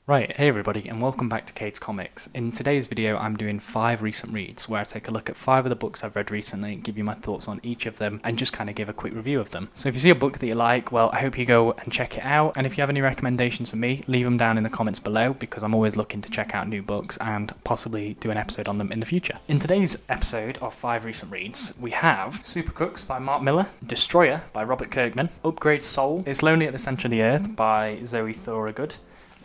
Right, hey everybody, and welcome back to Cade's Comics. In today's video, I'm doing 5 recent reads, where I take a look at 5 of the books I've read recently, give you my thoughts on each of them, and just kind of give a quick review of them. So if you see a book that you like, well, I hope you go and check it out, and if you have any recommendations for me, leave them down in the comments below, because I'm always looking to check out new books and possibly do an episode on them in the future. In today's episode of 5 recent reads, we have Super Crooks by Mark Millar, Destroyer by Robert Kirkman, Upgrade Soul, It's Lonely at the Centre of the Earth by Zoe Thorogood,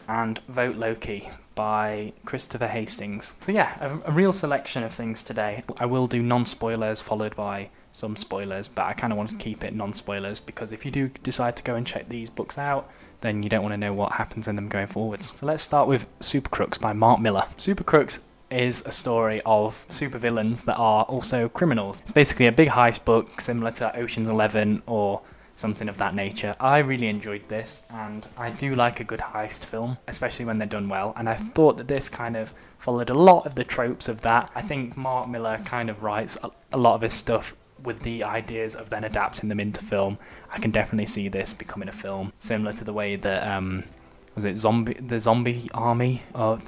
and Vote Loki by Christopher Hastings. So yeah, a real selection of things today. I will do non-spoilers followed by some spoilers, but I kind of want to keep it non-spoilers because if you do decide to go and check these books out, then you don't want to know what happens in them going forwards. So let's start with Super Crooks by Mark Millar. Super Crooks is a story of supervillains that are also criminals. It's basically a big heist book similar to Ocean's 11 or something of that nature. I really enjoyed this, and I do like a good heist film, especially when they're done well, and I thought that this kind of followed a lot of the tropes of that. I think Mark Millar kind of writes a lot of his stuff with the ideas of then adapting them into film. I can definitely see this becoming a film, similar to the way that was it Zombie Army or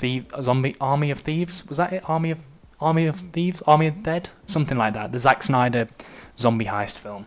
Zombie Army of Thieves? Was that it? Army of Thieves? Army of Dead? Something like that. The Zack Snyder zombie heist film.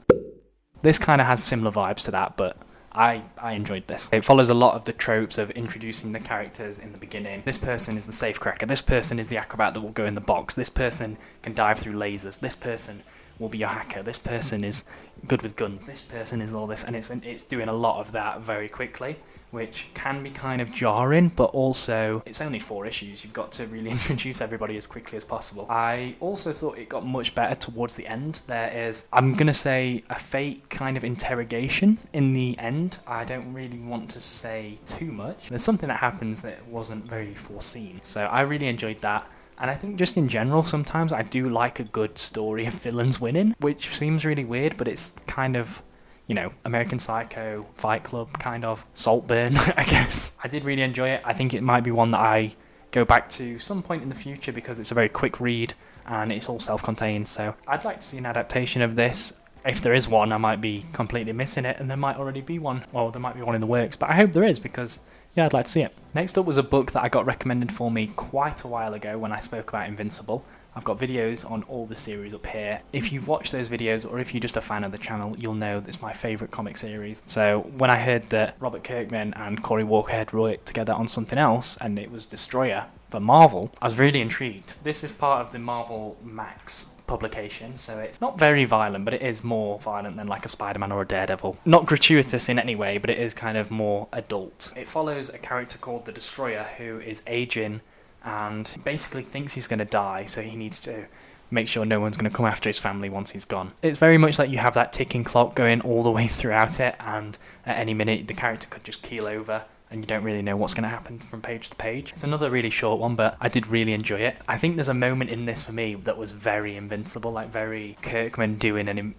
This kind of has similar vibes to that, but I enjoyed this. It follows a lot of the tropes of introducing the characters in the beginning. This person is the safecracker. This person is the acrobat that will go in the box. This person can dive through lasers. This person will be your hacker. This person is good with guns. This person is all this, and it's doing a lot of that very quickly, which can be kind of jarring, but also it's only 4 issues. You've got to really introduce everybody as quickly as possible. I also thought it got much better towards the end. There is, I'm going to say, a fake kind of interrogation in the end. I don't really want to say too much. There's something that happens that wasn't very foreseen. So I really enjoyed that. And I think just in general, sometimes I do like a good story of villains winning, which seems really weird, but it's kind of, you know, American Psycho, Fight Club, kind of, Saltburn, I guess. I did really enjoy it. I think it might be one that I go back to some point in the future because it's a very quick read and it's all self-contained. So I'd like to see an adaptation of this. If there is one, I might be completely missing it, and there might already be one. Or there might be one in the works, but I hope there is because, yeah, I'd like to see it. Next up was a book that I got recommended for me quite a while ago when I spoke about Invincible. I've got videos on all the series up here. If you've watched those videos, or if you're just a fan of the channel, you'll know that it's my favourite comic series. So when I heard that Robert Kirkman and Cory Walker had worked together on something else, and it was Destroyer for Marvel, I was really intrigued. This is part of the Marvel Max publication, so it's not very violent, but it is more violent than like a Spider-Man or a Daredevil. Not gratuitous in any way, but it is kind of more adult. It follows a character called the Destroyer who is aging and basically thinks he's going to die, so he needs to make sure no one's going to come after his family once he's gone. It's very much like you have that ticking clock going all the way throughout it, and at any minute the character could just keel over and you don't really know what's going to happen from page to page. It's another really short one, but I did really enjoy it. I think there's a moment in this for me that was very Invincible, like very Kirkman doing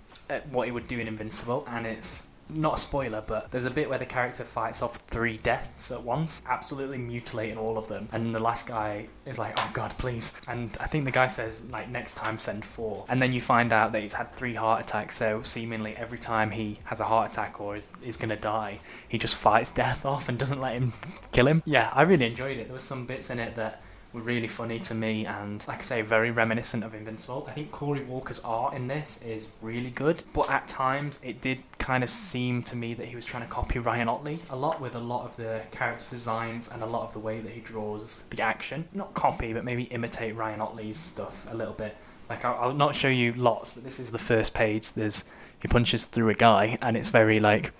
what he would do in Invincible, and it's not a spoiler, but there's a bit where the character fights off 3 deaths at once, absolutely mutilating all of them, and the last guy is like, oh god, please, and I think the guy says, like, next time send 4, and then you find out that he's had 3 heart attacks, so seemingly every time he has a heart attack or is gonna die, he just fights death off and doesn't let him kill him. Yeah, I really enjoyed it. There was some bits in it that were really funny to me and, like I say, very reminiscent of Invincible. I think Cory Walker's art in this is really good, but at times it did kind of seem to me that he was trying to copy Ryan Ottley a lot with a lot of the character designs and a lot of the way that he draws the action. Not copy, but maybe imitate Ryan Ottley's stuff a little bit. Like, I'll not show you lots, but this is the first page. He punches through a guy, and it's very like,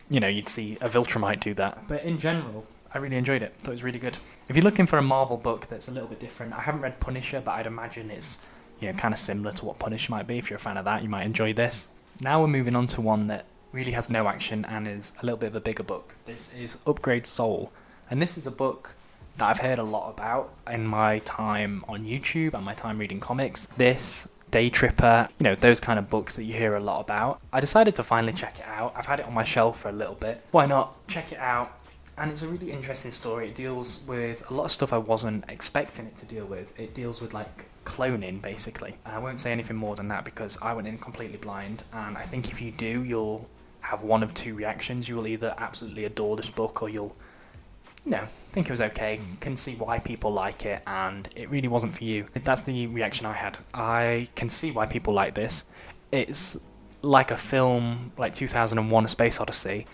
you know, you'd see a Viltrumite do that. But in general, I really enjoyed it. Thought it was really good. If you're looking for a Marvel book that's a little bit different, I haven't read Punisher, but I'd imagine it's, you know, kind of similar to what Punisher might be. If you're a fan of that, you might enjoy this. Now we're moving on to one that really has no action and is a little bit of a bigger book. This is Upgrade Soul, and this is a book that I've heard a lot about in my time on YouTube and my time reading comics. This, Day Tripper, you know, those kind of books that you hear a lot about. I decided to finally check it out. I've had it on my shelf for a little bit. Why not? Check it out. And it's a really interesting story. It deals with a lot of stuff I wasn't expecting it to deal with. It deals with, like, cloning, basically. And I won't say anything more than that because I went in completely blind. And I think if you do, you'll have one of 2 reactions. You will either absolutely adore this book or you'll I think it was okay. Can see why people like it, and it really wasn't for you. That's the reaction I had. I can see why people like this. It's like a film like 2001: A Space Odyssey.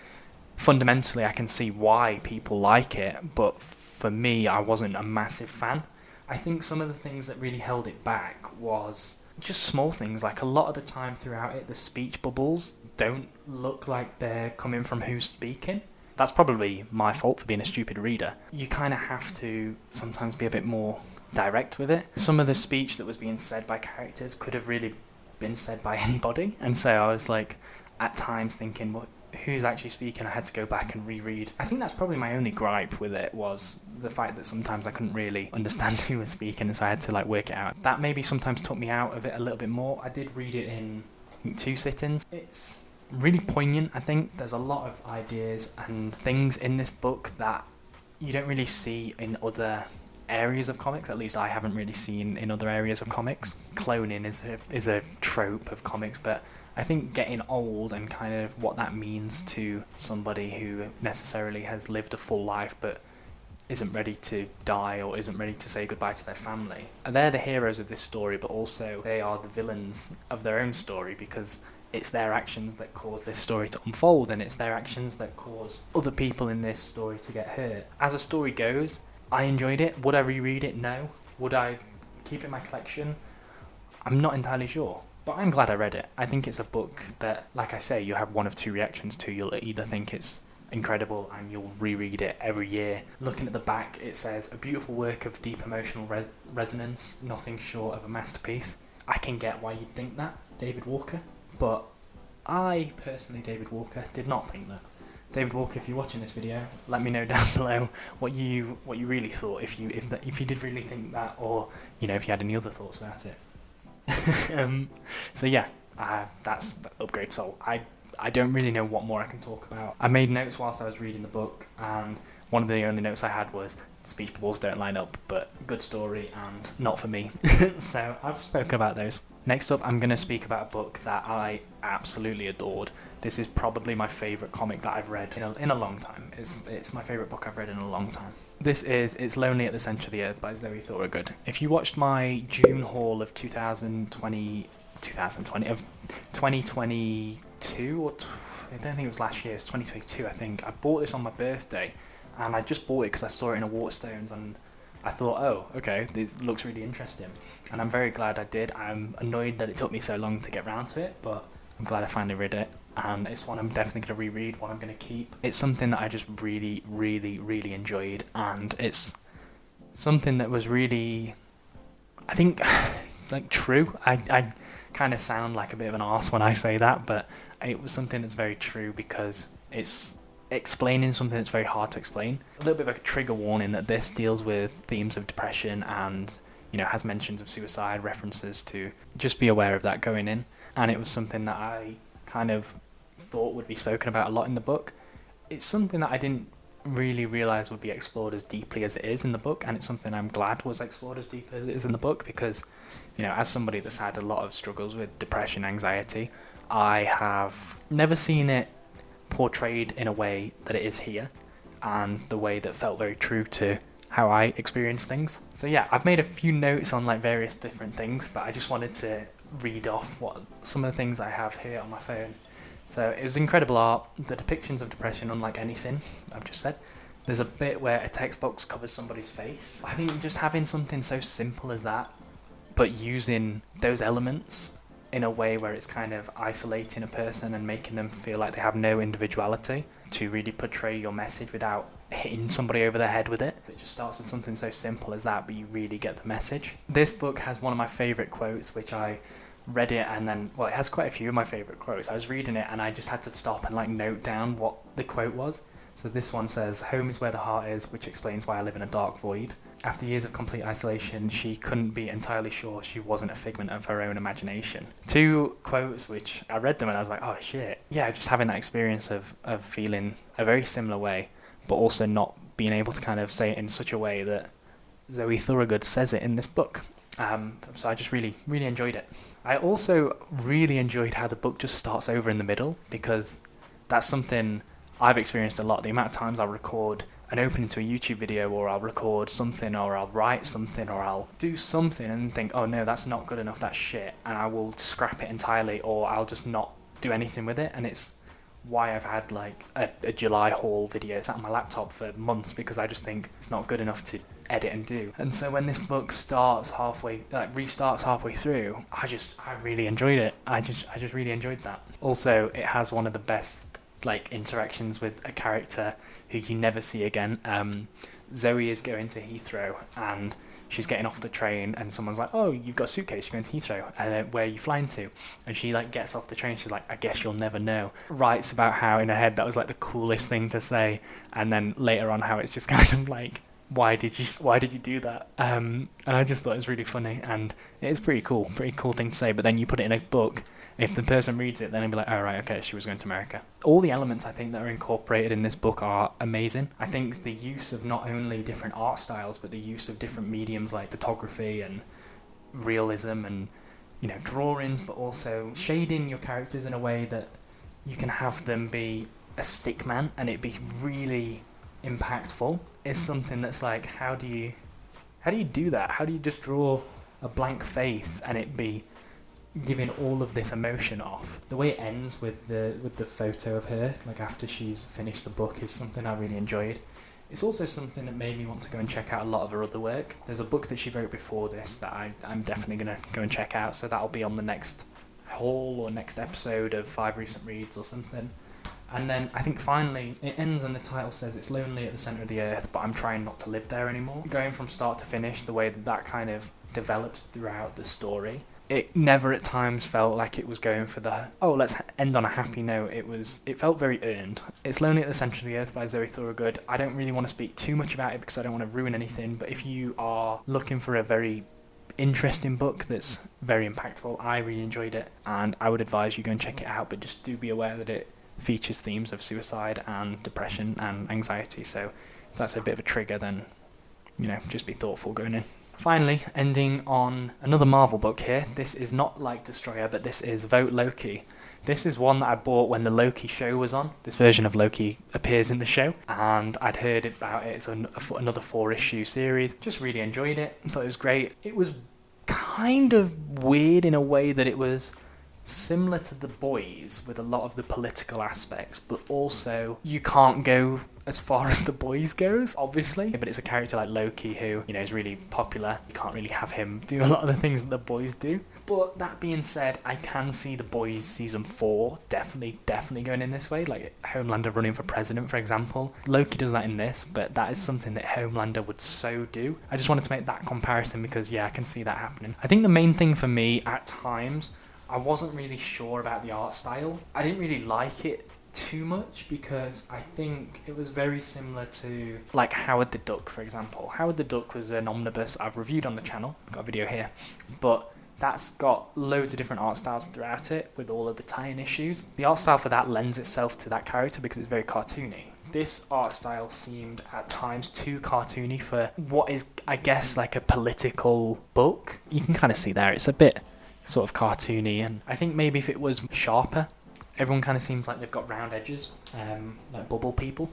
Fundamentally, I can see why people like it, but for me, I wasn't a massive fan. I think some of the things that really held it back was just small things. Like a lot of the time throughout it, the speech bubbles don't look like they're coming from who's speaking. That's probably my fault for being a stupid reader. You kind of have to sometimes be a bit more direct with it. Some of the speech that was being said by characters could have really been said by anybody, and so I was like, at times thinking, well, who's actually speaking? I had to go back and reread. I think that's probably my only gripe with it, was the fact that sometimes I couldn't really understand who was speaking, and so I had to like work it out. That maybe sometimes took me out of it a little bit more. I did read it in, I think, 2 sittings. It's really poignant, I think. There's a lot of ideas and things in this book that you don't really see in other areas of comics. At least I haven't really seen in other areas of comics. Cloning is a trope of comics, but I think getting old and kind of what that means to somebody who necessarily has lived a full life but isn't ready to die or isn't ready to say goodbye to their family. They're the heroes of this story, but also they are the villains of their own story, because it's their actions that cause this story to unfold, and it's their actions that cause other people in this story to get hurt. As a story goes, I enjoyed it. Would I reread it? No. Would I keep it in my collection? I'm not entirely sure. But I'm glad I read it. I think it's a book that, like I say, you have one of two reactions to. You'll either think it's incredible and you'll reread it every year. Looking at the back, it says, a beautiful work of deep emotional resonance, nothing short of a masterpiece. I can get why you'd think that, David Walker. But I, personally, David Walker, did not think that. David Walker, if you're watching this video, let me know down below what you really thought, if you did really think that, or if you had any other thoughts about it. So yeah, that's Upgrade Soul. I don't really know what more I can talk about. I made notes whilst I was reading the book, and one of the only notes I had was speech bubbles don't line up, but good story and not for me. So I've spoken about those. Next up, I'm going to speak about a book that I absolutely adored. This is probably my favourite comic that I've read in a long time. It's my favourite book I've read in a long time. This is It's Lonely at the Centre of the Earth by Zoe Thorogood. If you watched my June haul of 2022, or I don't think it was last year, it's 2022 I think. I bought this on my birthday, and I just bought it because I saw it in a Waterstones, and I thought, oh, okay, this looks really interesting. And I'm very glad I did. I'm annoyed that it took me so long to get round to it, but I'm glad I finally read it. And it's one I'm definitely going to reread, one I'm going to keep. It's something that I just really, really, really enjoyed. And it's something that was really, I think, like true. I kind of sound like a bit of an arse when I say that, but it was something that's very true because it's explaining something that's very hard to explain. A little bit of a trigger warning that this deals with themes of depression and has mentions of suicide, references to, just be aware of that going in. And it was something that I kind of thought would be spoken about a lot in the book. It's something that I didn't really realise would be explored as deeply as it is in the book, and it's something I'm glad was explored as deeply as it is in the book, because as somebody that's had a lot of struggles with depression, anxiety, I have never seen it portrayed in a way that it is here, and the way that felt very true to how I experience things. So yeah, I've made a few notes on like various different things, but I just wanted to read off what some of the things I have here on my phone. So it was incredible art, the depictions of depression unlike anything I've just said. There's a bit where a text box covers somebody's face. I think just having something so simple as that, but using those elements in a way where it's kind of isolating a person and making them feel like they have no individuality to really portray your message without hitting somebody over the head with it. It just starts with something so simple as that, but you really get the message. This book has one of my favourite quotes, which I read it and then, it has quite a few of my favourite quotes. I was reading it and I just had to stop and like note down what the quote was. So this one says, "Home is where the heart is, which explains why I live in a dark void." After years of complete isolation, she couldn't be entirely sure she wasn't a figment of her own imagination. Two quotes which I read them and I was like, oh shit. Yeah, just having that experience of feeling a very similar way, but also not being able to kind of say it in such a way that Zoe Thorogood says it in this book. So I just really, really enjoyed it. I also really enjoyed how the book just starts over in the middle, because that's something I've experienced a lot. The amount of times I'll record an opening to a YouTube video, or I'll record something, or I'll write something, or I'll do something and think, oh no, that's not good enough, that's shit, and I will scrap it entirely, or I'll just not do anything with it. And it's why I've had like a July haul video sat on my laptop for months, because I just think it's not good enough to edit and do. And so when this book restarts halfway through, I really enjoyed it. I just really enjoyed that. Also, it has one of the best like interactions with a character who you never see again. Zoe is going to Heathrow and she's getting off the train, and someone's like, oh, you've got a suitcase, you're going to Heathrow, and where are you flying to? And she like gets off the train, she's like, I guess you'll never know. Writes about how in her head that was like the coolest thing to say, and then later on how it's just kind of like, why did you do that? And I just thought it was really funny, and it's pretty cool thing to say. But then you put it in a book, if the person reads it, then they'll be like, oh right, okay, she was going to America. All the elements I think that are incorporated in this book are amazing. I think the use of not only different art styles, but the use of different mediums like photography and realism and, you know, drawings, but also shading your characters in a way that you can have them be a stick man and it be really impactful, is something that's like, how do you do that? How do you just draw a blank face and it be giving all of this emotion off? The way it ends with the photo of her, like after she's finished the book, is something I really enjoyed. It's also something that made me want to go and check out a lot of her other work. There's a book that she wrote before this that I'm definitely going to go and check out, so that'll be on the next haul or next episode of 5 Recent Reads or something. And then I think finally it ends and the title says it's lonely at the centre of the earth, but I'm trying not to live there anymore. Going from start to finish, the way that kind of develops throughout the story, it never at times felt like it was going for the, oh, let's end on a happy note. It felt very earned. It's Lonely at the Centre of the Earth by Zoe Thorogood. I don't really want to speak too much about it because I don't want to ruin anything, but if you are looking for a very interesting book that's very impactful, I really enjoyed it, and I would advise you go and check it out, but just do be aware that it features themes of suicide and depression and anxiety, so if that's a bit of a trigger, then, you know, just be thoughtful going in. Finally, ending on another Marvel book here. This is not like Destroyer, but this is Vote Loki. This is one that I bought when the Loki show was on. This version of Loki appears in the show, and I'd heard about it. It's another 4-issue series. Just really enjoyed it. Thought it was great. It was kind of weird in a way that it was similar to The Boys with a lot of the political aspects, but also you can't go as far as The Boys goes, obviously, but it's a character like Loki who, you know, is really popular. You can't really have him do a lot of the things that The Boys do. But that being said, I can see The Boys season 4 definitely going in this way, like Homelander running for president, for example. Loki does that in this, but that is something that Homelander would so do. I just wanted to make that comparison because, yeah, I can see that happening. I think the main thing for me at times, I wasn't really sure about the art style. I didn't really like it too much because I think it was very similar to like Howard the Duck, for example. Howard the Duck was an omnibus I've reviewed on the channel, got a video here, but that's got loads of different art styles throughout it with all of the tie-in issues. The art style for that lends itself to that character because it's very cartoony. This art style seemed at times too cartoony for what is, I guess, like a political book. You can kind of see there, it's a bit sort of cartoony, and I think maybe if it was sharper, everyone kind of seems like they've got round edges, like bubble people.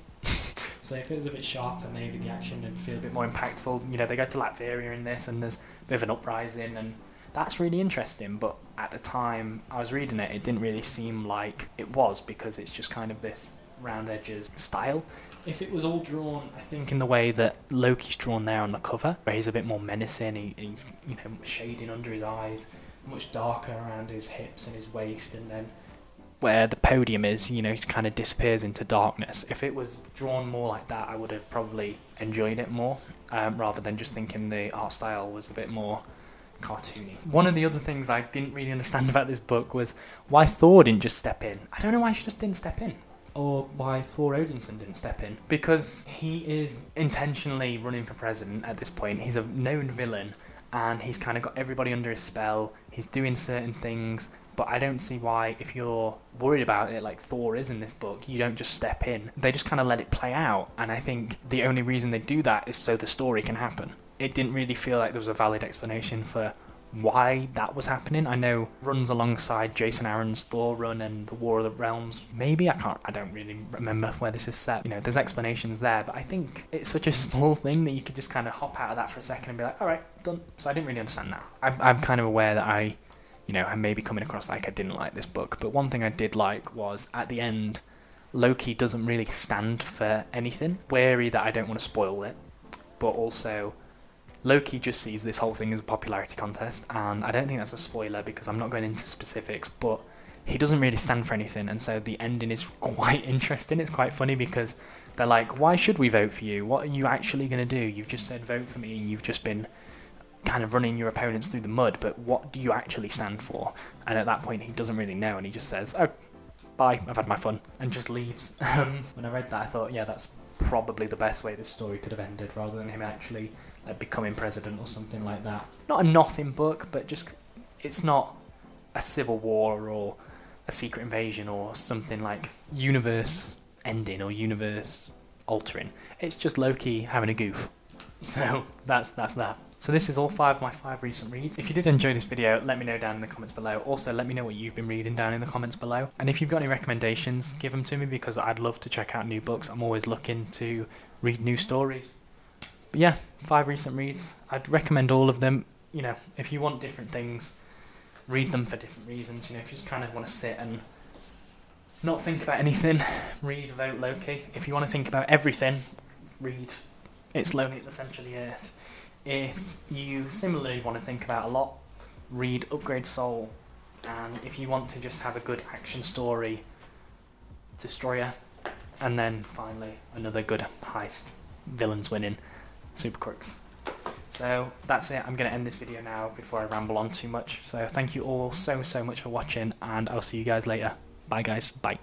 So if it was a bit sharper, maybe the action would feel a bit more impactful. You know, they go to Latveria in this, and there's a bit of an uprising, and that's really interesting. But at the time I was reading it, it didn't really seem like it was, because it's just kind of this round edges style. If it was all drawn, I think, in the way that Loki's drawn there on the cover, where he's a bit more menacing, he's, you know, shading under his eyes, much darker around his hips and his waist, and then where the podium is, you know, it kind of disappears into darkness. If it was drawn more like that, I would have probably enjoyed it more, rather than just thinking the art style was a bit more cartoony. One of the other things I didn't really understand about this book was why Thor didn't just step in. I don't know why she just didn't step in, or why Thor Odinson didn't step in, because he is intentionally running for president at this point. He's a known villain, and he's kind of got everybody under his spell. He's doing certain things, but I don't see why, if you're worried about it like Thor is in this book, you don't just step in. They just kind of let it play out, and I think the only reason they do that is so the story can happen. It didn't really feel like there was a valid explanation for why that was happening. I know runs alongside Jason Aaron's Thor run and the War of the Realms. Maybe, I don't really remember where this is set. You know, there's explanations there, but I think it's such a small thing that you could just kind of hop out of that for a second and be like, all right, done. So I didn't really understand that. I'm kind of aware that I may be coming across like I didn't like this book, but one thing I did like was at the end, Loki doesn't really stand for anything. Wary that I don't want to spoil it, but also Loki just sees this whole thing as a popularity contest, and I don't think that's a spoiler because I'm not going into specifics, but he doesn't really stand for anything, and so the ending is quite interesting. It's quite funny because they're like, why should we vote for you? What are you actually going to do? You've just said vote for me, and you've just been kind of running your opponents through the mud, but what do you actually stand for? And at that point he doesn't really know, and he just says, oh, bye, I've had my fun, and just leaves. When I read that I thought, yeah, that's probably the best way this story could have ended, rather than him actually becoming president or something like that. Not a nothing book, but just, it's not a civil war or a secret invasion or something like universe ending or universe altering. It's just Loki having a goof. So that's that. So this is all 5 of my 5 recent reads. If you did enjoy this video, let me know down in the comments below. Also, let me know what you've been reading down in the comments below. And if you've got any recommendations, give them to me because I'd love to check out new books. I'm always looking to read new stories. But yeah, 5 recent reads. I'd recommend all of them. You know, if you want different things, read them for different reasons. You know, if you just kind of want to sit and not think about anything, read Vote Loki. If you want to think about everything, read It's Lonely at the Centre of the Earth. If you similarly want to think about a lot, read Upgrade Soul. And if you want to just have a good action story, Destroyer. And then finally, another good heist, villains winning, Super Crooks. So that's it. I'm going to end this video now before I ramble on too much. So thank you all so much for watching, and I'll see you guys later. Bye guys. Bye.